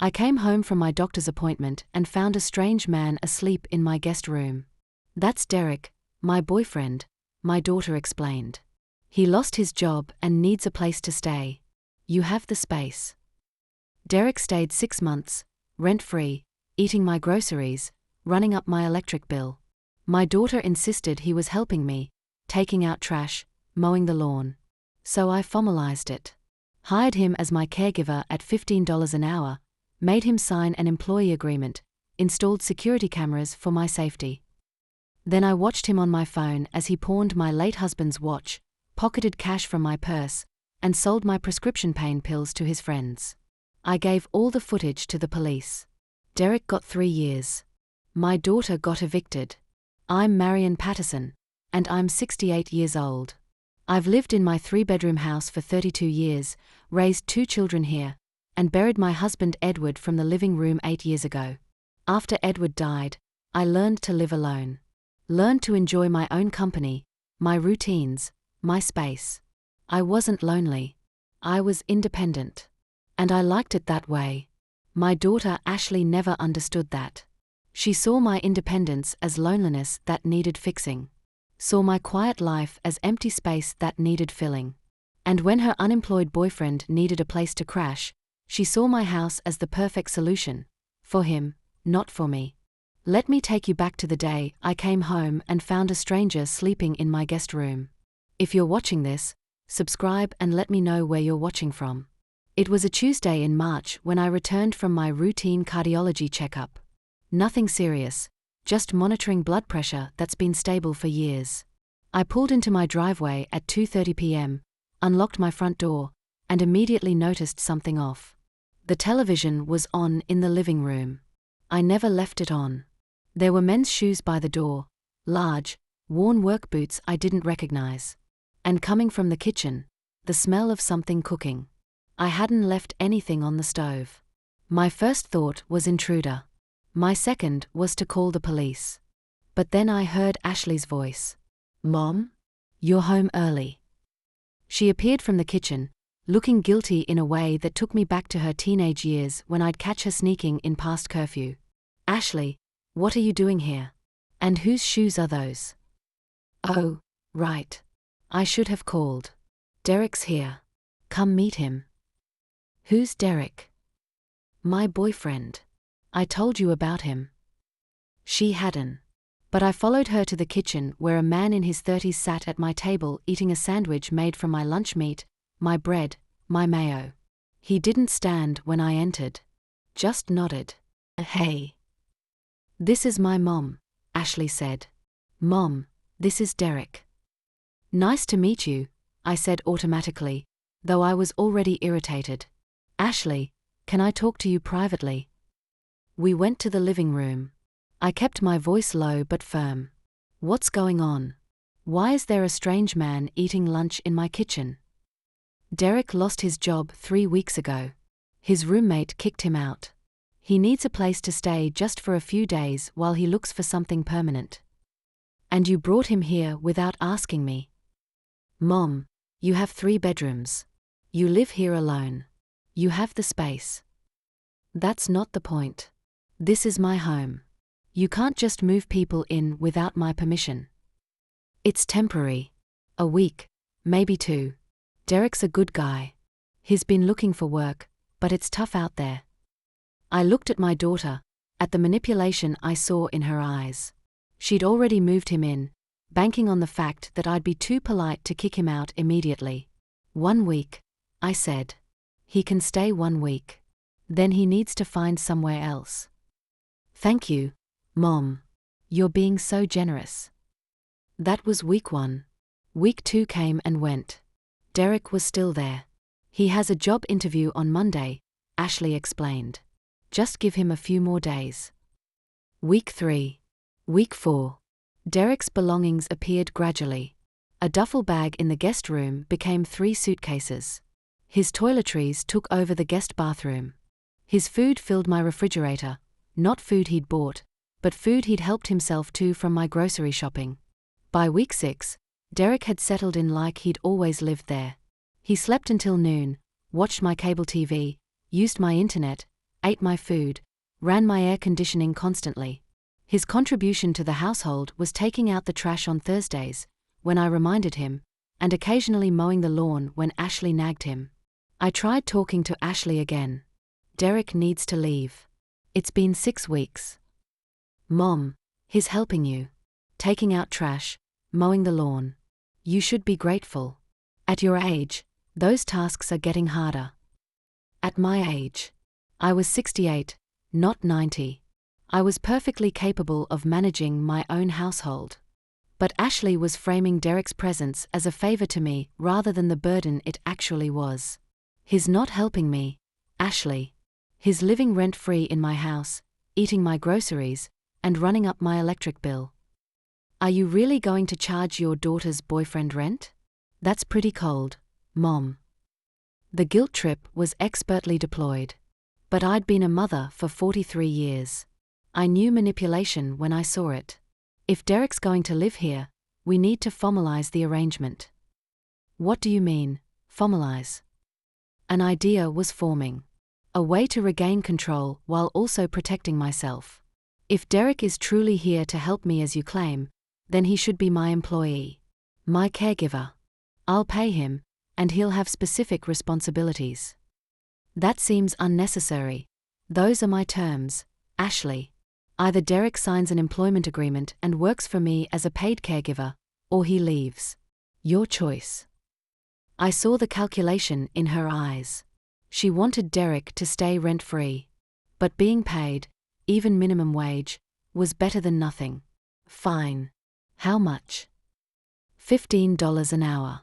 I came home from my doctor's appointment and found a strange man asleep in my guest room. That's Derek, my boyfriend, my daughter explained. He lost his job and needs a place to stay. You have the space. Derek stayed 6 months, rent-free, eating my groceries, running up my electric bill. My daughter insisted he was helping me, taking out trash, mowing the lawn. So I formalized it. Hired him as my caregiver at $15 an hour, made him sign an employee agreement, installed security cameras for my safety. Then I watched him on my phone as he pawned my late husband's watch, pocketed cash from my purse, and sold my prescription pain pills to his friends. I gave all the footage to the police. Derek got 3 years. My daughter got evicted. I'm Marianne Patterson, and I'm 68 years old. I've lived in my 3-bedroom house for 32 years, raised 2 children here, and buried my husband Edward from the living room 8 years ago. After Edward died, I learned to live alone. Learned to enjoy my own company, my routines, my space. I wasn't lonely. I was independent. And I liked it that way. My daughter Ashley never understood that. She saw my independence as loneliness that needed fixing. Saw my quiet life as empty space that needed filling. And when her unemployed boyfriend needed a place to crash, she saw my house as the perfect solution. For him, not for me. Let me take you back to the day I came home and found a stranger sleeping in my guest room. If you're watching this, subscribe and let me know where you're watching from. It was a Tuesday in March when I returned from my routine cardiology checkup. Nothing serious, just monitoring blood pressure that's been stable for years. I pulled into my driveway at 2:30 p.m., unlocked my front door, and immediately noticed something off. The television was on in the living room. I never left it on. There were men's shoes by the door, large, worn work boots I didn't recognize. And coming from the kitchen, the smell of something cooking. I hadn't left anything on the stove. My first thought was intruder. My second was to call the police. But then I heard Ashley's voice. "Mom? You're home early." She appeared from the kitchen, looking guilty in a way that took me back to her teenage years when I'd catch her sneaking in past curfew. "Ashley, what are you doing here? And whose shoes are those?" "Oh, right. I should have called. Derek's here. Come meet him." "Who's Derek?" "My boyfriend. I told you about him." She hadn't. But I followed her to the kitchen where a man in his 30s sat at my table eating a sandwich made from my lunch meat, my bread, my mayo. He didn't stand when I entered. Just nodded. "Hey." "This is my mom," Ashley said. "Mom, this is Derek." "Nice to meet you," I said automatically, though I was already irritated. "Ashley, can I talk to you privately?" We went to the living room. I kept my voice low but firm. "What's going on? Why is there a strange man eating lunch in my kitchen?" "Derek lost his job 3 weeks ago. His roommate kicked him out. He needs a place to stay just for a few days while he looks for something permanent. And you brought him here without asking me." "Mom, you have 3 bedrooms. You live here alone. You have the space." "That's not the point. This is my home. You can't just move people in without my permission." "It's temporary. A week, maybe 2. Derek's a good guy. He's been looking for work, but it's tough out there." I looked at my daughter, at the manipulation I saw in her eyes. She'd already moved him in, banking on the fact that I'd be too polite to kick him out immediately. "1 week," I said. "He can stay 1 week. Then he needs to find somewhere else." "Thank you, Mom. You're being so generous." That was week 1. Week 2 came and went. Derek was still there. "He has a job interview on Monday," Ashley explained. "Just give him a few more days." Week 3. Week 4. Derek's belongings appeared gradually. A duffel bag in the guest room became 3 suitcases. His toiletries took over the guest bathroom. His food filled my refrigerator, not food he'd bought, but food he'd helped himself to from my grocery shopping. By week 6, Derek had settled in like he'd always lived there. He slept until noon, watched my cable TV, used my internet, ate my food, ran my air conditioning constantly. His contribution to the household was taking out the trash on Thursdays, when I reminded him, and occasionally mowing the lawn when Ashley nagged him. I tried talking to Ashley again. Derek needs to leave. It's been 6 weeks. Mom, he's helping you. Taking out trash, mowing the lawn. You should be grateful. At your age, those tasks are getting harder. At my age, I was 68, not 90. I was perfectly capable of managing my own household. But Ashley was framing Derek's presence as a favor to me rather than the burden it actually was. He's not helping me, Ashley. He's living rent-free in my house, eating my groceries, and running up my electric bill. Are you really going to charge your daughter's boyfriend rent? That's pretty cold, Mom. The guilt trip was expertly deployed. But I'd been a mother for 43 years. I knew manipulation when I saw it. If Derek's going to live here, we need to formalize the arrangement. What do you mean, formalize? An idea was forming. A way to regain control while also protecting myself. If Derek is truly here to help me as you claim, then he should be my employee. My caregiver. I'll pay him, and he'll have specific responsibilities. That seems unnecessary. Those are my terms, Ashley. Either Derek signs an employment agreement and works for me as a paid caregiver, or he leaves. Your choice. I saw the calculation in her eyes. She wanted Derek to stay rent-free. But being paid, even minimum wage, was better than nothing. Fine. How much? $15 an hour.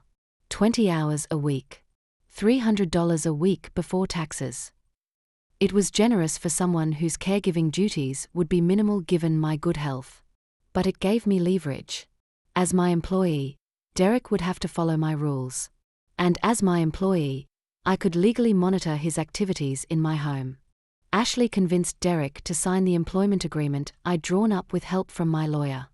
20 hours a week. $300 a week before taxes. It was generous for someone whose caregiving duties would be minimal given my good health. But it gave me leverage. As my employee, Derek would have to follow my rules. And as my employee, I could legally monitor his activities in my home. Ashley convinced Derek to sign the employment agreement I'd drawn up with help from my lawyer.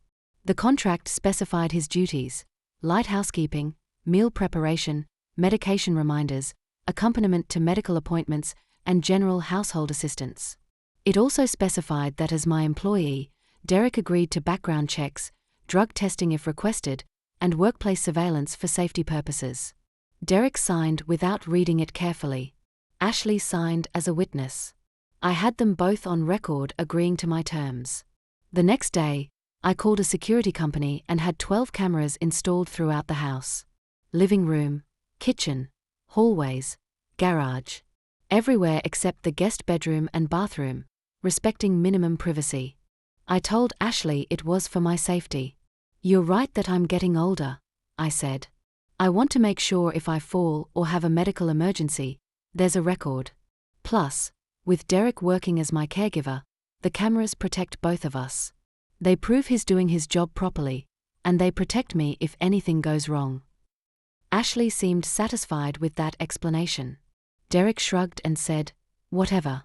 The contract specified his duties: light housekeeping, meal preparation, medication reminders, accompaniment to medical appointments, and general household assistance. It also specified that as my employee, Derek agreed to background checks, drug testing if requested, and workplace surveillance for safety purposes. Derek signed without reading it carefully. Ashley signed as a witness. I had them both on record agreeing to my terms. The next day, I called a security company and had 12 cameras installed throughout the house. Living room, kitchen, hallways, garage. Everywhere except the guest bedroom and bathroom, respecting minimum privacy. I told Ashley it was for my safety. You're right that I'm getting older, I said. I want to make sure if I fall or have a medical emergency, there's a record. Plus, with Derek working as my caregiver, the cameras protect both of us. They prove he's doing his job properly, and they protect me if anything goes wrong. Ashley seemed satisfied with that explanation. Derek shrugged and said, whatever.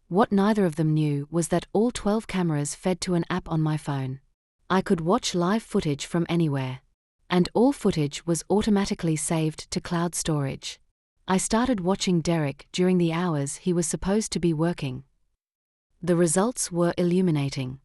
What neither of them knew was that all 12 cameras fed to an app on my phone. I could watch live footage from anywhere. And all footage was automatically saved to cloud storage. I started watching Derek during the hours he was supposed to be working. The results were illuminating.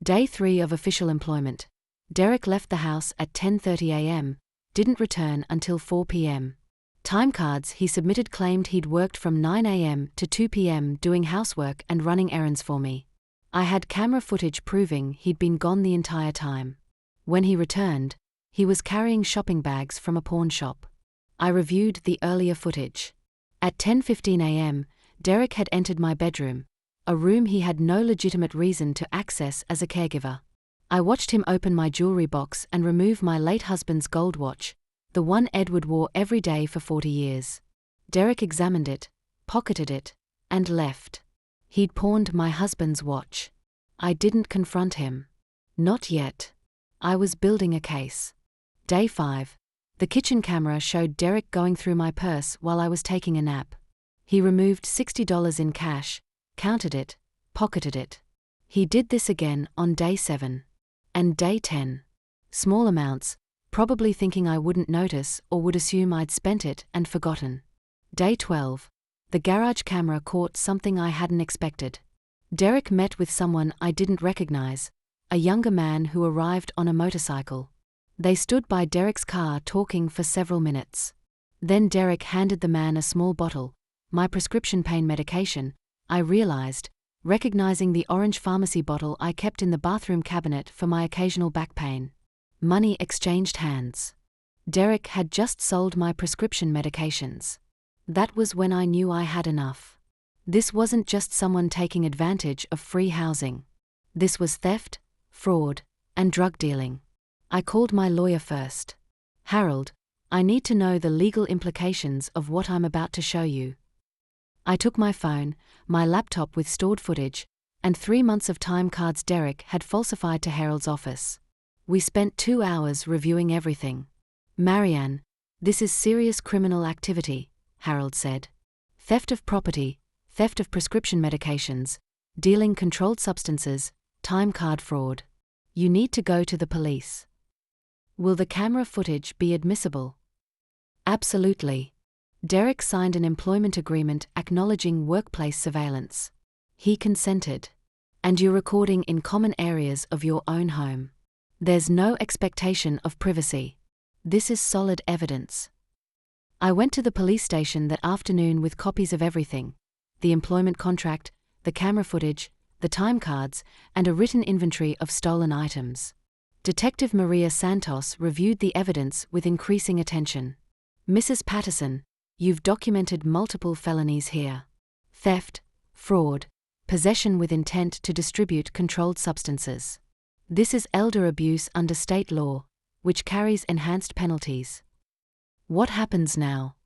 Day 3 of official employment. Derek left the house at 10:30 a.m., didn't return until 4 p.m. Timecards he submitted claimed he'd worked from 9 a.m. to 2 p.m. doing housework and running errands for me. I had camera footage proving he'd been gone the entire time. When he returned, he was carrying shopping bags from a pawn shop. I reviewed the earlier footage. At 10:15 a.m., Derek had entered my bedroom, a room he had no legitimate reason to access as a caregiver. I watched him open my jewelry box and remove my late husband's gold watch, the one Edward wore every day for 40 years. Derek examined it, pocketed it, and left. He'd pawned my husband's watch. I didn't confront him. Not yet. I was building a case. Day 5. The kitchen camera showed Derek going through my purse while I was taking a nap. He removed $60 in cash, counted it, pocketed it. He did this again on day 7. And day 10. Small amounts, probably thinking I wouldn't notice or would assume I'd spent it and forgotten. Day 12. the garage camera caught something I hadn't expected. Derek met with someone I didn't recognize, a younger man who arrived on a motorcycle. They stood by Derek's car talking for several minutes. Then Derek handed the man a small bottle, my prescription pain medication, I realized, recognizing the orange pharmacy bottle I kept in the bathroom cabinet for my occasional back pain. Money exchanged hands. Derek had just sold my prescription medications. That was when I knew I had enough. This wasn't just someone taking advantage of free housing. This was theft, fraud, and drug dealing. I called my lawyer first. Harold, I need to know the legal implications of what I'm about to show you. I took my phone, my laptop with stored footage, and 3 months of time cards Derek had falsified to Harold's office. We spent 2 hours reviewing everything. Marianne, this is serious criminal activity, Harold said. Theft of property, theft of prescription medications, dealing controlled substances, time card fraud. You need to go to the police. Will the camera footage be admissible? Absolutely. Derek signed an employment agreement acknowledging workplace surveillance. He consented. And you're recording in common areas of your own home. There's no expectation of privacy. This is solid evidence. I went to the police station that afternoon with copies of everything: the employment contract, the camera footage, the time cards, and a written inventory of stolen items. Detective Maria Santos reviewed the evidence with increasing attention. Mrs. Patterson, you've documented multiple felonies here: theft, fraud, possession with intent to distribute controlled substances. This is elder abuse under state law, which carries enhanced penalties. What happens now?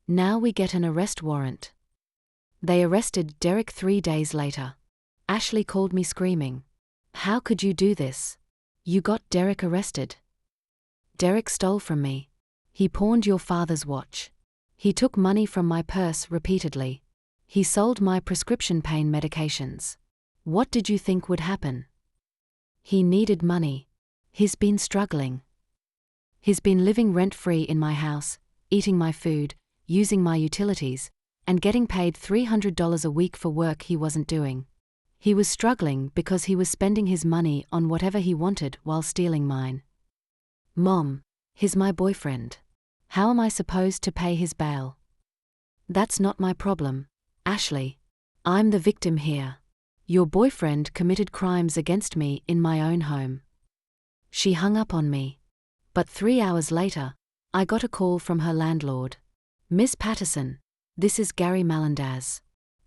Now we get an arrest warrant. They arrested Derek 3 days later. Ashley called me screaming. How could you do this? You got Derek arrested. Derek stole from me. He pawned your father's watch. He took money from my purse repeatedly. He sold my prescription pain medications. What did you think would happen? He needed money. He's been struggling. He's been living rent-free in my house, eating my food, using my utilities, and getting paid $300 a week for work he wasn't doing. He was struggling because he was spending his money on whatever he wanted while stealing mine. Mom, he's my boyfriend. How am I supposed to pay his bail? That's not my problem, Ashley. I'm the victim here. Your boyfriend committed crimes against me in my own home. She hung up on me. But 3 hours later, I got a call from her landlord. Ms. Patterson, this is Gary Malandaz.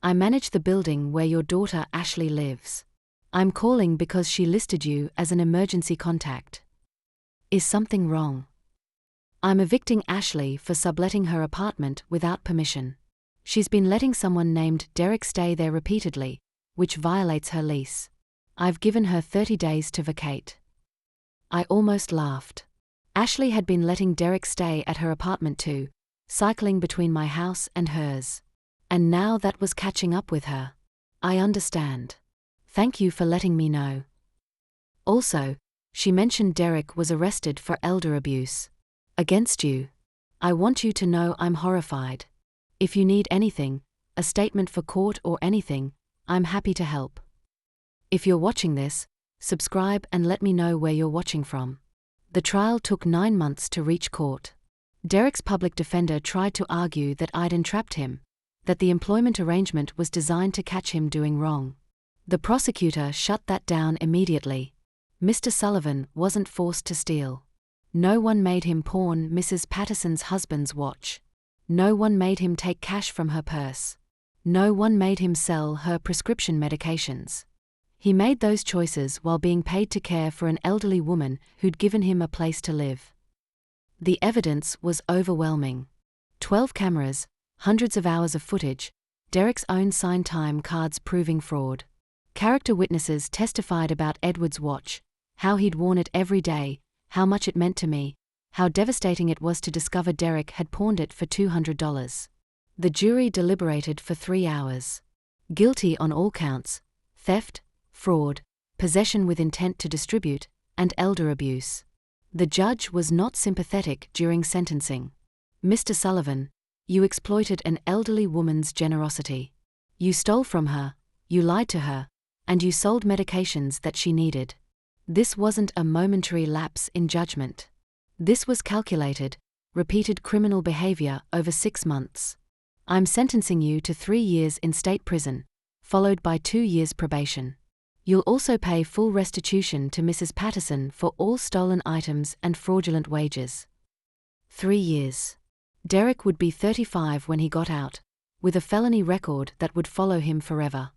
I manage the building where your daughter Ashley lives. I'm calling because she listed you as an emergency contact. Is something wrong? I'm evicting Ashley for subletting her apartment without permission. She's been letting someone named Derek stay there repeatedly, which violates her lease. I've given her 30 days to vacate. I almost laughed. Ashley had been letting Derek stay at her apartment too, cycling between my house and hers. And now that was catching up with her. I understand. Thank you for letting me know. Also, she mentioned Derek was arrested for elder abuse. Against you. I want you to know I'm horrified. If you need anything, a statement for court or anything, I'm happy to help. If you're watching this, subscribe and let me know where you're watching from. The trial took 9 months to reach court. Derek's public defender tried to argue that I'd entrapped him, that the employment arrangement was designed to catch him doing wrong. The prosecutor shut that down immediately. Mr. Sullivan wasn't forced to steal. No one made him pawn Mrs. Patterson's husband's watch. No one made him take cash from her purse. No one made him sell her prescription medications. He made those choices while being paid to care for an elderly woman who'd given him a place to live. The evidence was overwhelming. 12 cameras, hundreds of hours of footage, Derek's own signed time cards proving fraud. Character witnesses testified about Edward's watch, how he'd worn it every day, how much it meant to me, how devastating it was to discover Derek had pawned it for $200. The jury deliberated for 3 hours. Guilty on all counts: theft, fraud, possession with intent to distribute, and elder abuse. The judge was not sympathetic during sentencing. Mr. Sullivan, You exploited an elderly woman's generosity. You stole from her, you lied to her, and you sold medications that she needed. This wasn't a momentary lapse in judgment. This was calculated, repeated criminal behavior over 6 months. I'm sentencing you to 3 years in state prison, followed by 2 years probation. You'll also pay full restitution to Mrs. Patterson for all stolen items and fraudulent wages. 3 years. Derek would be 35 when he got out, with a felony record that would follow him forever.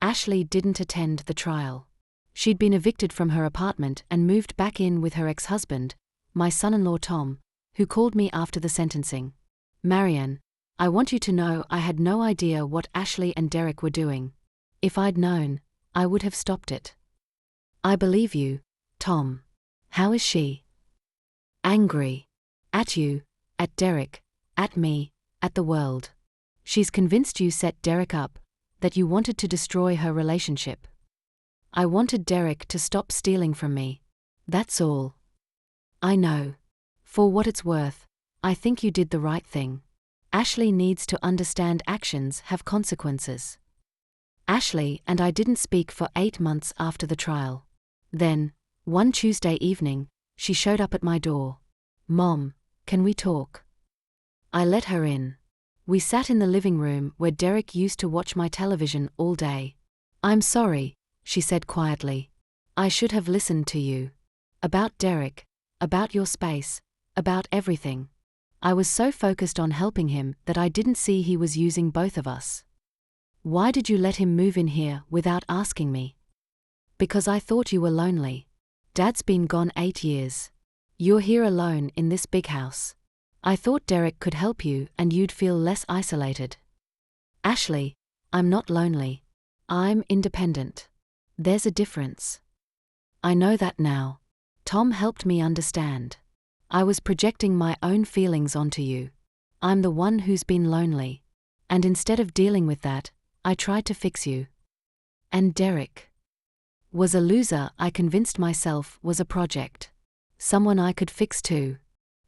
Ashley didn't attend the trial. She'd been evicted from her apartment and moved back in with her ex-husband, my son-in-law Tom, who called me after the sentencing. Marianne, I want you to know I had no idea what Ashley and Derek were doing. If I'd known, I would have stopped it. I believe you, Tom. How is she? Angry. At you, at Derek, at me, at the world. She's convinced you set Derek up, that you wanted to destroy her relationship. I wanted Derek to stop stealing from me. That's all. I know. For what it's worth, I think you did the right thing. Ashley needs to understand actions have consequences. Ashley and I didn't speak for 8 months after the trial. Then, one Tuesday evening, she showed up at my door. Mom, can we talk? I let her in. We sat in the living room where Derek used to watch my television all day. I'm sorry, she said quietly. I should have listened to you. About Derek, about your space, about everything. I was so focused on helping him that I didn't see he was using both of us. Why did you let him move in here without asking me? Because I thought you were lonely. Dad's been gone 8 years. You're here alone in this big house. I thought Derek could help you and you'd feel less isolated. Ashley, I'm not lonely. I'm independent. There's a difference. I know that now. Tom helped me understand. I was projecting my own feelings onto you. I'm the one who's been lonely. And instead of dealing with that, I tried to fix you. And Derek was a loser. I convinced myself was a project. Someone I could fix too.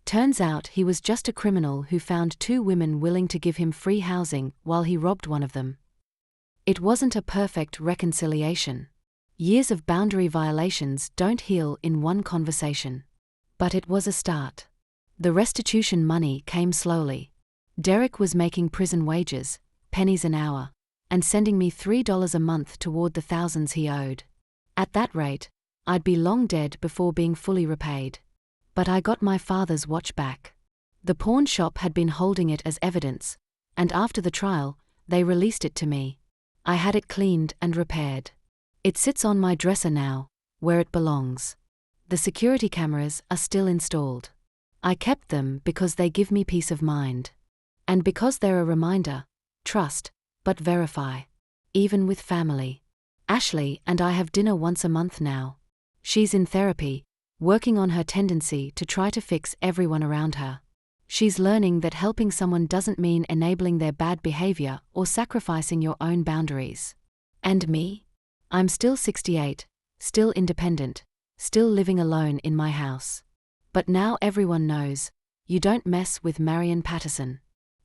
Turns out he was just a criminal who found 2 women willing to give him free housing while he robbed one of them. It wasn't a perfect reconciliation. Years of boundary violations don't heal in one conversation. But it was a start. The restitution money came slowly. Derek was making prison wages, pennies an hour, and sending me $3 a month toward the thousands he owed. At that rate, I'd be long dead before being fully repaid. But I got my father's watch back. The pawn shop had been holding it as evidence, and after the trial, they released it to me. I had it cleaned and repaired. It sits on my dresser now, where it belongs. The security cameras are still installed. I kept them because they give me peace of mind. And because they're a reminder, trust, but verify. Even with family. Ashley and I have dinner once a month now. She's in therapy, working on her tendency to try to fix everyone around her. She's learning that helping someone doesn't mean enabling their bad behavior or sacrificing your own boundaries. And me? I'm still 68, still independent, still living alone in my house. But now everyone knows, you don't mess with Marianne Patterson.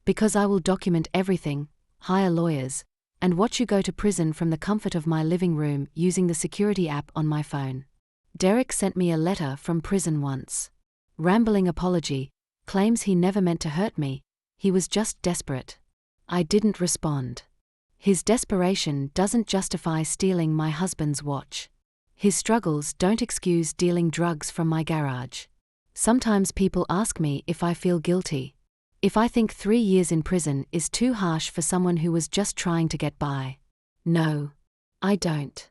Because I will document everything, hire lawyers, and watch you go to prison from the comfort of my living room using the security app on my phone. Derek sent me a letter from prison once. Rambling apology, claims he never meant to hurt me, he was just desperate. I didn't respond. His desperation doesn't justify stealing my husband's watch. His struggles don't excuse dealing drugs from my garage. Sometimes people ask me if I feel guilty. If I think 3 years in prison is too harsh for someone who was just trying to get by. No, I don't.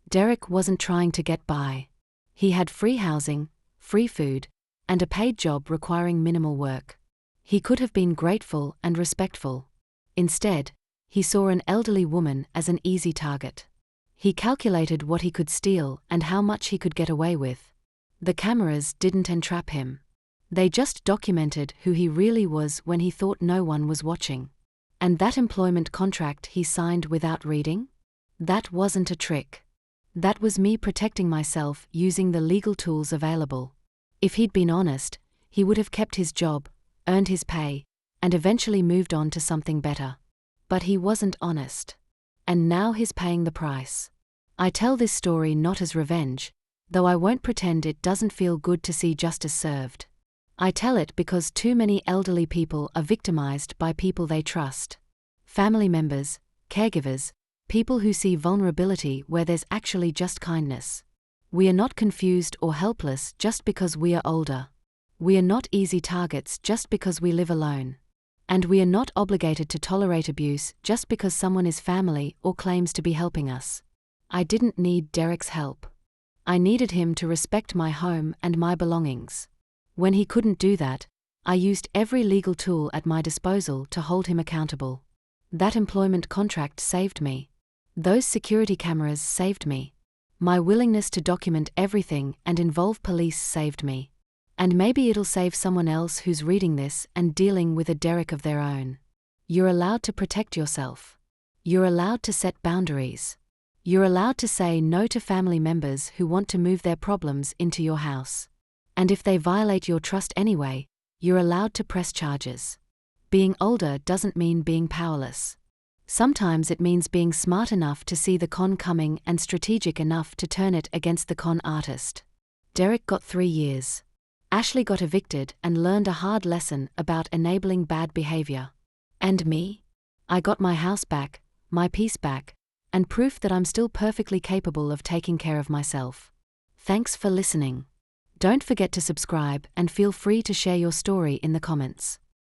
Derek wasn't trying to get by. He had free housing, free food, and a paid job requiring minimal work. He could have been grateful and respectful. Instead, he saw an elderly woman as an easy target. He calculated what he could steal and how much he could get away with. The cameras didn't entrap him. They just documented who he really was when he thought no one was watching. And that employment contract he signed without reading? That wasn't a trick. That was me protecting myself using the legal tools available. If he'd been honest, he would have kept his job, earned his pay, and eventually moved on to something better. But he wasn't honest. And now he's paying the price. I tell this story not as revenge, though I won't pretend it doesn't feel good to see justice served. I tell it because too many elderly people are victimized by people they trust. Family members, caregivers, people who see vulnerability where there's actually just kindness. We are not confused or helpless just because we are older. We are not easy targets just because we live alone. And we are not obligated to tolerate abuse just because someone is family or claims to be helping us. I didn't need Derek's help. I needed him to respect my home and my belongings. When he couldn't do that, I used every legal tool at my disposal to hold him accountable. That employment contract saved me. Those security cameras saved me. My willingness to document everything and involve police saved me. And maybe it'll save someone else who's reading this and dealing with a Derek of their own. You're allowed to protect yourself. You're allowed to set boundaries. You're allowed to say no to family members who want to move their problems into your house. And if they violate your trust anyway, you're allowed to press charges. Being older doesn't mean being powerless. Sometimes it means being smart enough to see the con coming and strategic enough to turn it against the con artist. Derek got 3 years. Ashley got evicted and learned a hard lesson about enabling bad behavior. And me? I got my house back, my peace back, and proof that I'm still perfectly capable of taking care of myself. Thanks for listening. Don't forget to subscribe and feel free to share your story in the comments.